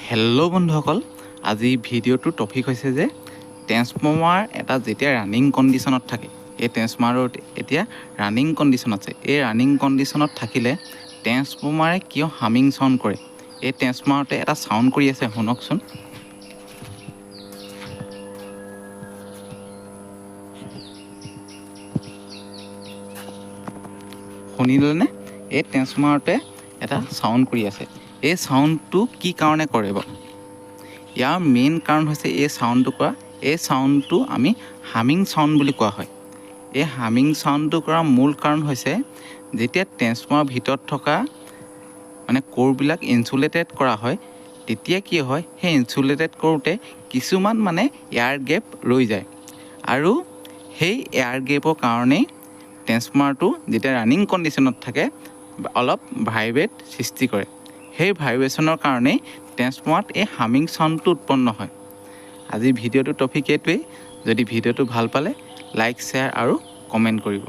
Hello' বন্ধুসকল, আজি ভিডিঅ'টোৰ টপিক হৈছে যে ট্ৰেন্সফৰ্মাৰ এটা যেতিয়া ৰানিং কণ্ডিশ্যনত থাকে, এই ট্ৰেন্সফৰ্মাৰত এতিয়া ৰানিং কণ্ডিশ্যন আছে। এই ৰানিং কণ্ডিশ্যনত থাকিলে ট্ৰেন্সফৰ্মাৰে কিয় হামিং চাউণ্ড কৰে। এই ট্ৰেন্সফৰ্মাৰতে এটা চাউণ্ড কৰি আছে, শুনকচোন। শুনিলেনে? এই ট্ৰেন্সফৰ্মাৰতে এটা চাউণ্ড কৰি আছে। এই চাউণ্ডটো কি কাৰণে কৰে বাৰু? ইয়াৰ মেইন কাৰণ হৈছে এই চাউণ্ডটো কৰা। এই চাউণ্ডটো আমি হামিং চাউণ্ড বুলি কোৱা হয়। এই হামিং চাউণ্ডটো কৰাৰ মূল কাৰণ হৈছে যেতিয়া ট্ৰেন্সফৰ্মাৰৰ ভিতৰত থকা ক'ৰবিলাক ইনচুলেটেড কৰা হয়, তেতিয়া কি হয়, সেই ইনচুলেটেড কৰোঁতে কিছুমান এয়াৰ গেপ ৰৈ যায়, আৰু সেই এয়াৰ গেপৰ কাৰণেই ট্ৰেন্সফৰ্মাৰটো যেতিয়া ৰানিং কণ্ডিশ্যনত থাকে অলপ ভাইব্ৰেট সৃষ্টি কৰে। সেই ভাইব্ৰেশ্যনৰ কাৰণেই ট্ৰেন্সফৰ্মাৰত এই হামিং চাউণ্ডটো উৎপন্ন হয়। আজি ভিডিঅ'টোৰ টপিক এইটোৱেই। যদি ভিডিঅ'টো ভাল পালে লাইক, শ্বেয়াৰ আৰু কমেণ্ট কৰিব।